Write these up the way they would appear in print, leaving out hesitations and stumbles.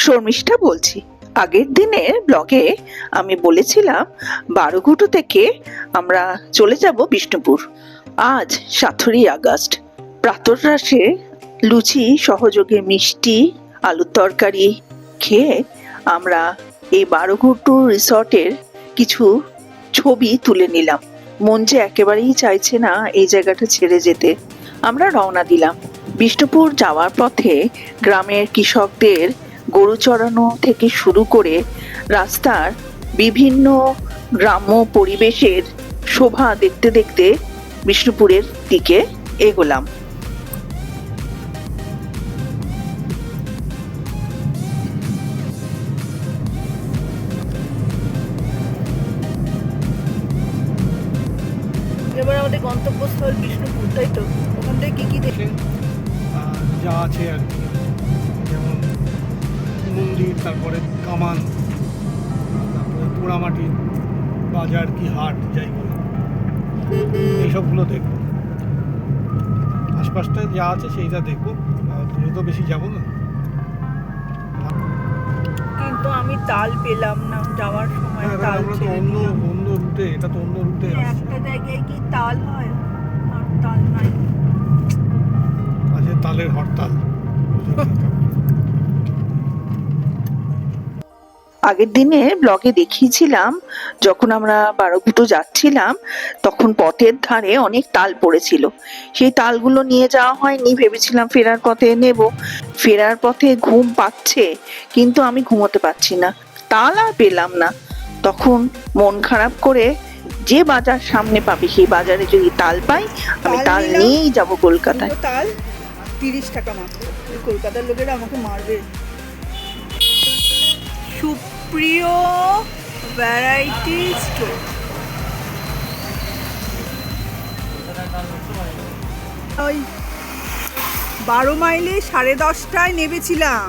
শর্মিষ্ঠা বলছি। আগের দিনের ব্লগে আমি বলেছিলাম বারোঘুটু থেকে আমরা চলে যাব বিষ্ণুপুর। আজ 7ই আগস্ট। প্রাতরাশে লুচি সহযোগে মিষ্টি, আলুর তরকারি খেয়ে আমরা এই বারোঘুটু রিসর্টের কিছু ছবি তুলে নিলাম। মন যে একেবারেই চাইছে না এই জায়গাটা ছেড়ে যেতে। আমরা রওনা দিলাম। বিষ্ণুপুর যাওয়ার পথে গ্রামের কৃষকদের গরু চড়ানো থেকে শুরু করে রাস্তার বিভিন্ন গ্রাম্য পরিবেশের শোভা দেখতে দেখতে বিষ্ণুপুরের দিকে এগোলাম। এবার আমাদের গন্তব্যস্থল বিষ্ণুপুর, তাই তো? ওখান থেকে কি কি দেখে যা আছে আর কি, যেমন মন্দির, তারপরে কামান, তারপরে পোড়ামাটি বাজার কি হাট যাই বলে এইসবগুলো দেখবো। আশপাশটা যা আছে সেইটা দেখবো, দূরে তো বেশি যাবো না। কিন্তু আমি তাল পেলাম না যাওয়ার সময়। তাল আমরা তো অন্য রুটে, এটা তো অন্য রুটে একটা জায়গায় কি তাল হয় আর তাল নাই। আছে তালের হরতাল। আগের দিনে ব্লগে দেখিয়েছিলাম যখন আমরা বারোঘুটু যাচ্ছিলাম তখন পথের ধারে অনেক তাল পড়েছিল। সেই তালগুলো নিয়ে যাওয়া হয়নি, ভেবেছিলাম ফেরার পথে নেব। ফেরার পথে ঘুম পাচ্ছে কিন্তু আমি ঘুমোতে পারছি না, তাল আর পেলাম না। তখন মন খারাপ করে যে বাজার সামনে পাবে সেই বাজারে যদি তাল পাই আমি তাল নিয়েই যাব কলকাতায়। তাল 30 টাকা মাত্র। কলকাতার লোকেরা আমাকে মারবে। সুপ্রিয় ভ্যারাইটি স্টোর। ওই 12 মাইলে 10:30টায় নেমেছিলাম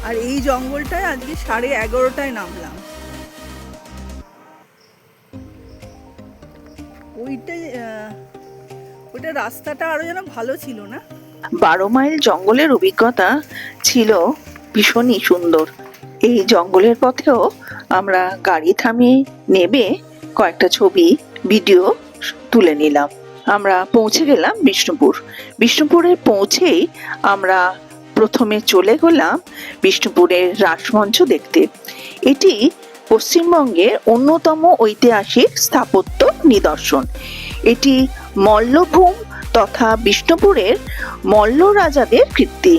আর এই জঙ্গলটায় আজকে 11:30টায় নামলাম। ওইটা রাস্তাটা আরো যেন ভালো ছিল না? 12 মাইল জঙ্গলের অভিজ্ঞতা ছিল ভীষণই সুন্দর। এই জঙ্গলের পথেও আমরা গাড়ি থামিয়ে নেবে কয়েকটা ছবি ভিডিও তুলে নিলাম। আমরা পৌঁছে গেলাম বিষ্ণুপুর। বিষ্ণুপুরে পৌঁছেই আমরা প্রথমে চলে গেলাম বিষ্ণুপুরের রাসমঞ্চ দেখতে। এটি পশ্চিমবঙ্গের অন্যতম ঐতিহাসিক স্থাপত্য নিদর্শন। এটি মল্লভূম তথা বিষ্ণুপুরের মল্ল রাজাদের কীর্তি।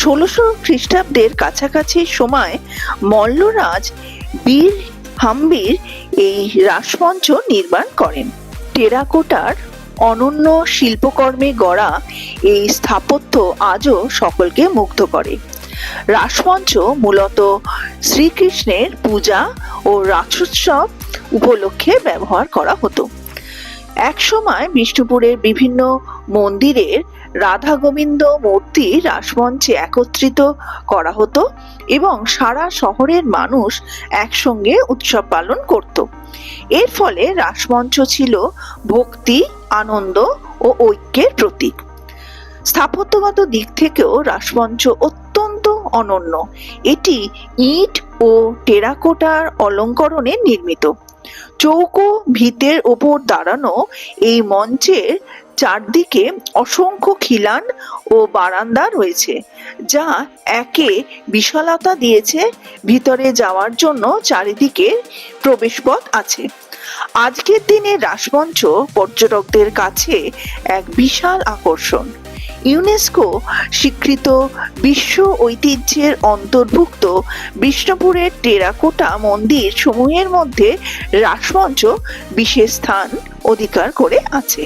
1600 খ্রিস্টাব্দের কাছাকাছি সময় মল্লরাজ বীর হাম্বির এই রাসমঞ্চ নির্মাণ করেন। টেরাকোটার অনন্য শিল্পকর্মে গড়া এই স্থাপত্য আজও সকলকে মুগ্ধ করে। রাসমঞ্চ মূলত শ্রীকৃষ্ণের পূজা ও রাসোৎসব উপলক্ষে ব্যবহার করা হতো। একসময় বিষ্ণুপুরের বিভিন্ন মন্দিরের রাধা গোবিন্দ মূর্তি রাসমঞ্চে একত্রিত করা হতো এবং সারা শহরের মানুষ একসঙ্গে উৎসব পালন করত। এর ফলে রাসমঞ্চ ছিল ভক্তি, আনন্দ ও ঐক্যের প্রতীক। স্থাপত্যগত দিক থেকেও রাসমঞ্চ অত্যন্ত অনন্য। এটি ইট ও টেরাকোটার অলঙ্করণে নির্মিত। চৌকো ভিতের ওপর দাঁড়ানো এই মঞ্চের চারদিকে অসংখ্য খিলান ও বারান্দা রয়েছে, যা একে বিশালতা দিয়েছে। ভিতরে যাওয়ার জন্য চারিদিকে প্রবেশপথ আছে। আজকের দিনে রাসমঞ্চ পর্যটকদের কাছে এক বিশাল আকর্ষণ। ইউনেস্কো স্বীকৃত বিশ্ব ঐতিহ্যের অন্তর্ভুক্ত বিষ্ণুপুরের টেরাকোটা মন্দির সমূহের মধ্যে রাসমঞ্চ বিশেষ স্থান অধিকার করে আছে।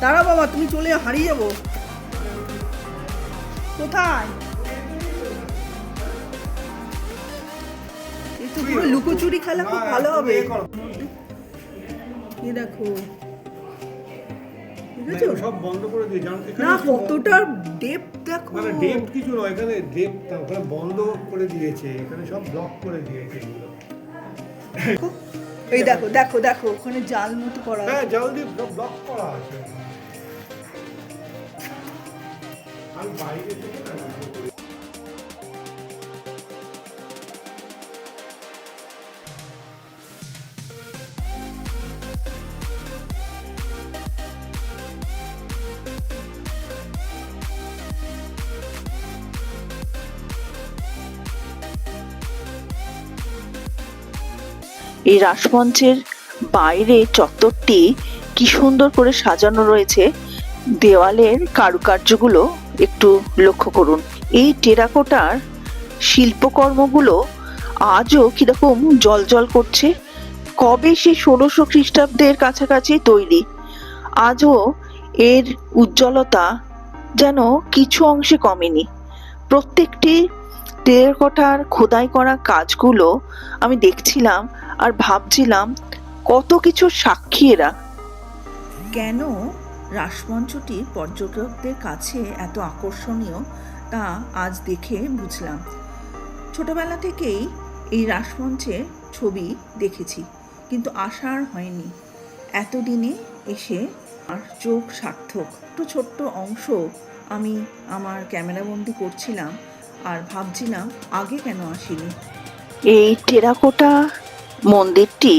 দাঁড়া বাবা, তুমি চলে হারিয়ে যাবো। কোথায়? একটু পুরো লুকোচুরি খেলা খুব ভালো হবে। এই দেখো, সব বন্ধ করে দিয়ে জানো না কতটা ডেপথ দেখো। মানে ডেপথ কিছু নয়, এখানে ডেপথ ওখানে বন্ধ করে দিয়েছে, এখানে সব ব্লক করে দিয়েছে এগুলো। এই দেখো দেখো দেখো, ওখানে জাল মতো করা। হ্যাঁ, জাল দিয়ে ব্লক করা আছে। আমি বাইরে থেকে না ভিডিও করি। এই রাসমঞ্চের বাইরে চত্বরটি কি সুন্দর করে সাজানো রয়েছে। দেওয়ালের কারুকার্যগুলো একটু লক্ষ্য করুন। এই টেরাকোটার শিল্পকর্মগুলো আজও কিরকম জ্বলজ্বল করছে। কবে সে 1600 খ্রিস্টাব্দের কাছাকাছি তৈরি, আজও এর উজ্জ্বলতা যেন কিছু অংশে কমেনি। প্রত্যেকটি টেরাকোটার খোদাই করা কাজগুলো আমি দেখছিলাম আর ভাবছিলাম কত কিছু সাক্ষী এরা। কেন রাসমঞ্চটি পর্যটকদের কাছে এত আকর্ষণীয় তা আজ দেখে বুঝলাম। ছোটবেলা থেকেই এই রাসমঞ্চের ছবি দেখেছি, কিন্তু আসার হয়নি। এতদিনে এসে আর চোখ সার্থক। একটু ছোট্ট অংশ আমি আমার ক্যামেরাবন্দি করছিলাম আর ভাবছিলাম আগে কেন আসিনি। এই টেরাকোটা মন্দিরটি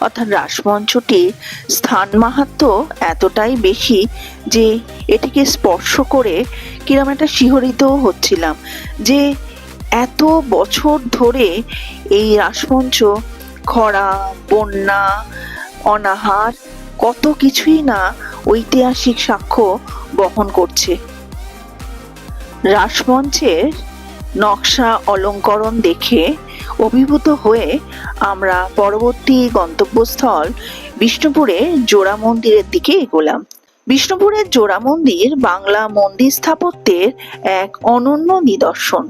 অর্থাৎ রাসমঞ্চটির স্থান মাহাত্ম্য এতটাই বেশি যে এটিকে স্পর্শ করে কিরম একটা শিহরিত হচ্ছিলাম যে এত বছর ধরে এই রাসমঞ্চ খরা, বন্যা, অনাহার কত কিছুই না ঐতিহাসিক সাক্ষ্য বহন করছে। রাসমঞ্চের নকশা অলঙ্করণ দেখে অভিভূত হয়ে আমরা পরবর্তী গন্তব্যস্থল বিষ্ণুপুরে জোড়া মন্দিরের দিকে এগোলাম। বিষ্ণুপুরের জোড়া মন্দির বাংলা মন্দির স্থাপত্যের এক অনন্য নিদর্শন।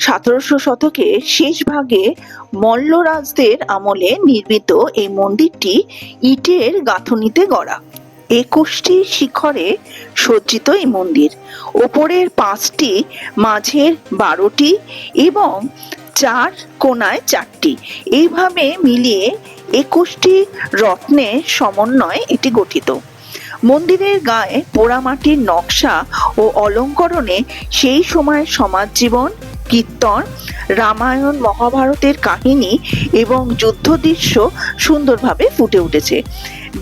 1700 শতকের শেষ ভাগে মল্লরাজদের আমলে নির্মিত এই মন্দিরটি ইটের গাঁথুনিতে গড়া। 21টি শিখরে সজ্জিত এই মন্দির। ওপরের 5টি, মাঝের 12টি এবং 4 কোণায় 4টি, এইভাবে মিলিয়ে 21টি রত্নের সমন্বয়ে এটি গঠিত। মন্দিরের গায়ে পোড়ামাটির নকশা ও অলঙ্করণে সেই সময়ের সমাজ জীবন, কীর্তন, রামায়ণ মহাভারতের কাহিনী এবং যুদ্ধ দৃশ্য সুন্দরভাবে ফুটে উঠেছে।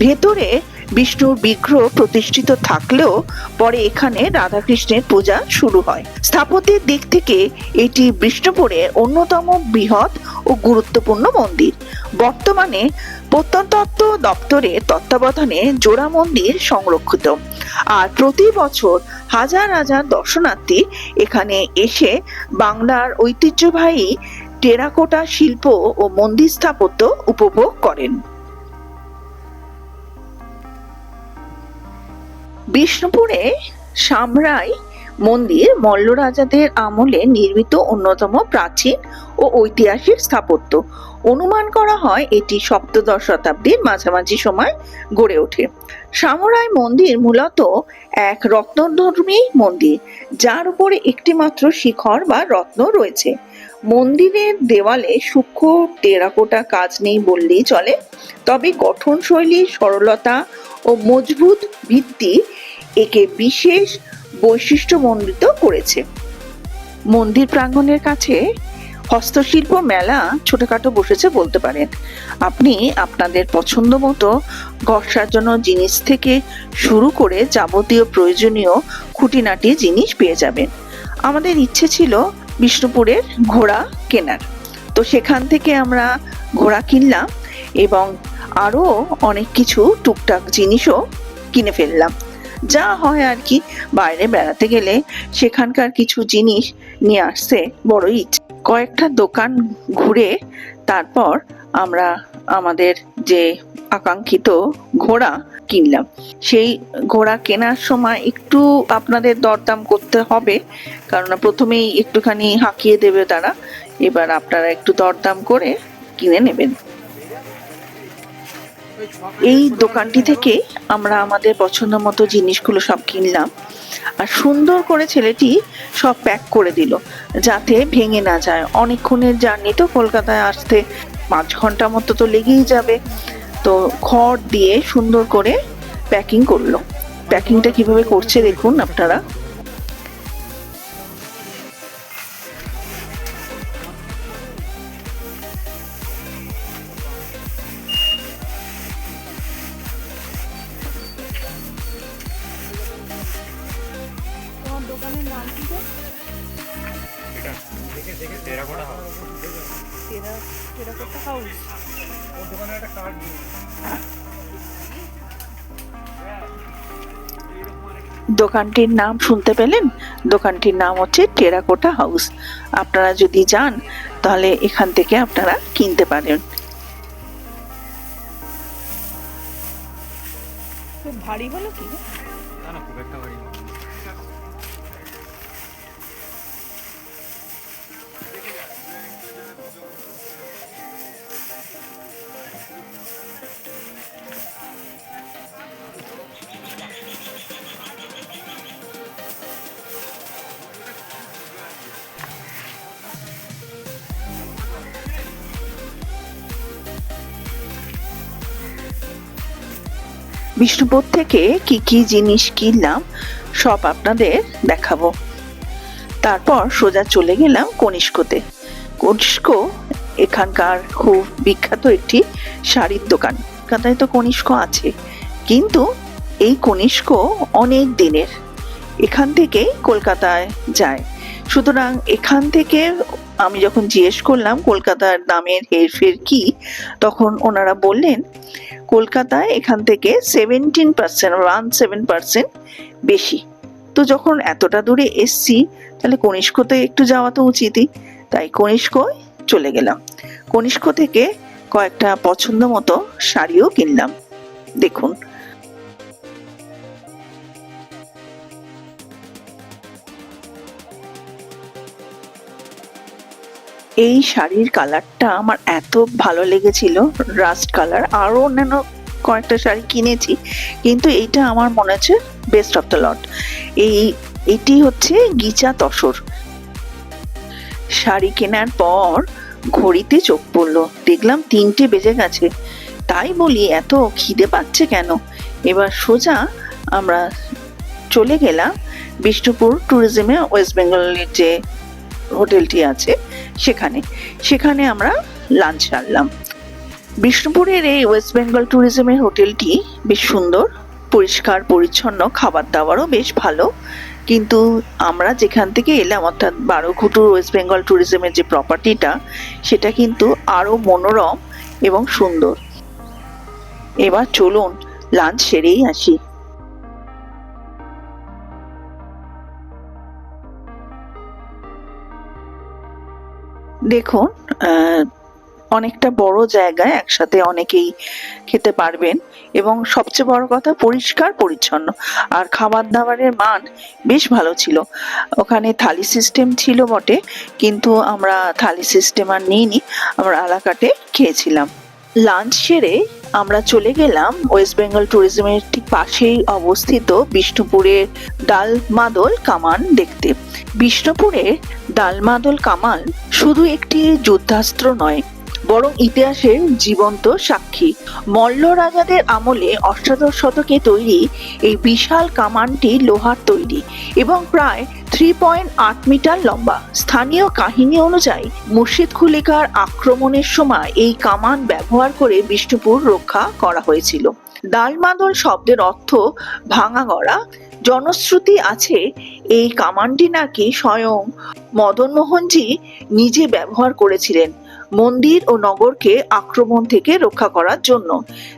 ভেতরে বিষ্ণুর বিগ্রহ প্রতিষ্ঠিত থাকলেও পরে এখানে রাধাকৃষ্ণের পূজা শুরু হয়। স্থাপত্যের দিক থেকে এটি বিষ্ণুপুরের অন্যতম বৃহৎ ও গুরুত্বপূর্ণ মন্দির। বর্তমানে প্রত্নতত্ত্ব দপ্তরের তত্ত্বাবধানে জোড়া মন্দির সংরক্ষিত, আর প্রতি বছর হাজার হাজার দর্শনার্থী এখানে এসে বাংলার ঐতিহ্যবাহী টেরাকোটা শিল্প ও মন্দির স্থাপত্য উপভোগ করেন। বিষ্ণুপুরে সামরাই মন্দির মল্ল রাজাদের আমলে নির্মিত অন্যতম প্রাচীন ও ঐতিহাসিক স্থাপত্য। অনুমান করা হয় এটি সপ্তদশ শতাব্দীর মাঝামাঝি সময় গড়ে ওঠে। সামরাই মন্দির মূলত এক রত্নধর্মী মন্দির, যার উপরে একটি মাত্র শিখর বা রত্ন রয়েছে। মন্দিরের দেওয়ালে সূক্ষ্ম টেরাকোটা কাজ নেই বললেই চলে, তবে গঠনশৈলী, সরলতা ও মজবুত ভিত্তি একে বিশেষ বৈশিষ্ট্যমণ্ডিত করেছে। মন্দির প্রাঙ্গণের কাছে হস্তশিল্প মেলা ছোটখাটো বসেছে বলতে পারেন। আপনি আপনাদের পছন্দ মতো ঘর সাজানো জিনিস থেকে শুরু করে যাবতীয় প্রয়োজনীয় খুঁটিনাটি জিনিস পেয়ে যাবেন। আমাদের ইচ্ছে ছিল বিষ্ণুপুরের ঘোড়া কেনার, তো সেখান থেকে আমরা ঘোড়া কিনলাম এবং আরো অনেক কিছু টুকটাক জিনিসও কিনে ফেললাম। যা হয় আর কি, বাইরে বেড়াতে গেলে সেখানকার কিছু জিনিস নিয়ে আসতে বড়ই ইচ্ছে। কয়েকটা দোকান ঘুরে তারপর আমরা আমাদের যে আকাঙ্ক্ষিত ঘোড়া কিনলাম। সেই ঘোড়া কেনার সময় একটু আপনাদের দরদাম করতে হবে, কারণ প্রথমেই একটুখানি হাঁকিয়ে দেবে তারা। এবার আপনারা একটু দরদাম করে কিনে নেবেন। এই দোকানটি থেকে আমরা আমাদের পছন্দ মতো জিনিসগুলো সব কিনলাম, আর সুন্দর করে ছেলেটি সব প্যাক করে দিল যাতে ভেঙে না যায়। অনেকক্ষণের জার্নি তো, কলকাতায় আসতে 5 ঘন্টা মতো তো লেগেই যাবে। তো খড় দিয়ে সুন্দর করে প্যাকিং করলো। প্যাকিংটা কিভাবে করছে দেখুন আপনারা। দোকানের নাম কি গো? এটা দেখে টেরাকোটা হাউস। Terracotta house. ওর দোকানে একটা কার্ড দিয়ে দোকানটির নাম শুনতে পেলেন? দোকানটির নাম হচ্ছে টেরাকোটা হাউস। আপনারা যদি যান তাহলে এখান থেকে আপনারা কিনতে পারেন। খুব ভারী হলো কি? না না, খুব একটা বাড়ি না। বিষ্ণুপুর থেকে কি কি জিনিস কিনলাম সব আপনাদের দেখাবো। তারপর সোজা চলে গেলাম কনিষ্কতে। কনিষ্ক এখানকার খুব বিখ্যাত একটি শাড়ির দোকান। কলকাতায় তো কনিষ্ক আছে, কিন্তু এই কনিষ্ক অনেক দিনের, এখান থেকেই কলকাতায় যায়। সুতরাং এখান থেকে আমি যখন জিজ্ঞেস করলাম কলকাতার দামের হেরফের কি, তখন ওনারা বললেন কলকাতায় এখান থেকে 17% বেশি। তো যখন এতটা দূরে এসছি তাহলে কনিষ্কতে একটু যাওয়া তো উচিতই, তাই কনিষ্কয় চলে গেলাম। কনিষ্ক থেকে কয়েকটা পছন্দ মতো শাড়িও কিনলাম। দেখুন, এই শাড়ির কালারটা আমার এত ভালো লেগেছিল, রাস্ট কালার। আরও অন্যান্য কয়েকটা শাড়ি কিনেছি, কিন্তু এইটা আমার মনে হচ্ছে বেস্ট অফ দ্য লট। এটি হচ্ছে গিচা তসর। শাড়ি কেনার পর ঘড়িতে চোখ পড়লো, দেখলাম 3টে বেজে গেছে। তাই বলি এত খিদে পাচ্ছে কেন। এবার সোজা আমরা চলে গেলাম বিষ্ণুপুর ট্যুরিজমে, ওয়েস্ট বেঙ্গলের যে হোটেলটি আছে সেখানে আমরা লাঞ্চ সারলাম। বিষ্ণুপুরের এই ওয়েস্ট বেঙ্গল ট্যুরিজমের হোটেলটি বেশ সুন্দর, পরিষ্কার পরিচ্ছন্ন, খাবার দাবারও বেশ ভালো। কিন্তু আমরা যেখান থেকে এলাম, অর্থাৎ বারোঘুটুর ওয়েস্ট বেঙ্গল ট্যুরিজমের যে প্রপার্টিটা, সেটা কিন্তু আরো মনোরম এবং সুন্দর। এবার চলুন লাঞ্চ সেরেই আসি। দেখুন, অনেকটা বড় জায়গায় একসাথে অনেকেই খেতে পারবেন, এবং সবচেয়ে বড় কথা পরিষ্কার পরিচ্ছন্ন, আর খাবার দাবারের মান বেশ ভালো ছিল। ওখানে থালি সিস্টেম ছিল বটে, কিন্তু আমরা থালি সিস্টেম আর নিইনি, আমরা আলাকাটে খেয়েছিলাম। লাঞ্চ সেরে আমরা চলে গেলাম ওয়েস্ট বেঙ্গল ট্যুরিজমের ঠিক পাশেই অবস্থিত বিষ্ণুপুরের ডালমাদল কামান দেখতে। বিষ্ণুপুরের ডালমাদল কামান শুধু একটি যুদ্ধাস্ত্র নয়, বরং ইতিহাসের জীবন্ত সাক্ষী। মল্ল রাজাদের আমলে অষ্টাদশ শতকে তৈরি এই বিশাল কামানটি লোহার তৈরি এবং প্রায় 3.8 মিটার লম্বা। স্থানীয় কাহিনী অনুযায়ী মুর্শিদ কুলিকার আক্রমণের সময় এই কামান ব্যবহার করে বিষ্ণুপুর রক্ষা করা হয়েছিল। ডালমাদল শব্দের অর্থ ভাঙা গড়া। জনশ্রুতি আছে এই কামানটি নাকি স্বয়ং মদন মোহনজি নিজে ব্যবহার করেছিলেন মন্দির ও নগরকে আক্রমণ থেকে রক্ষা করার জন্য।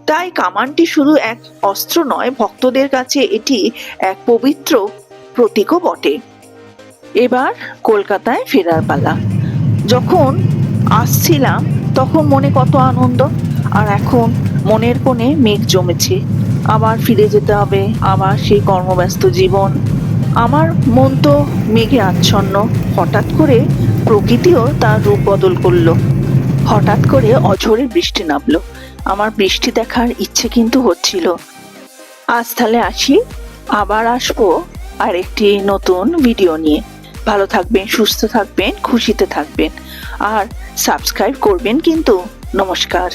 তাই কামানটি শুধু এক অস্ত্র নয়, ভক্তদের কাছে এটি এক পবিত্র প্রতীকও বটে। এবার কলকাতায় ফেরার পালা। যখন আসছিলাম তখন মনে কত আনন্দ, আর এখন মনের কোণে মেঘ জমেছে। আবার ফিরে যেতে হবে, আবার সেই কর্মব্যস্ত জীবন। আমার মন তো মেঘে আচ্ছন্ন। হঠাৎ করে প্রকৃতিও তার রূপ বদল করলো। হঠাৎ করে অঝোরে বৃষ্টি নামলো। আমার বৃষ্টি দেখার ইচ্ছে কিন্তু হচ্ছিল। আজ তাহলে আসি, আবার আসবো আর একটি নতুন ভিডিও নিয়ে। ভালো থাকবেন, সুস্থ থাকবেন, খুশিতে থাকবেন, আর সাবস্ক্রাইব করবেন কিন্তু। নমস্কার।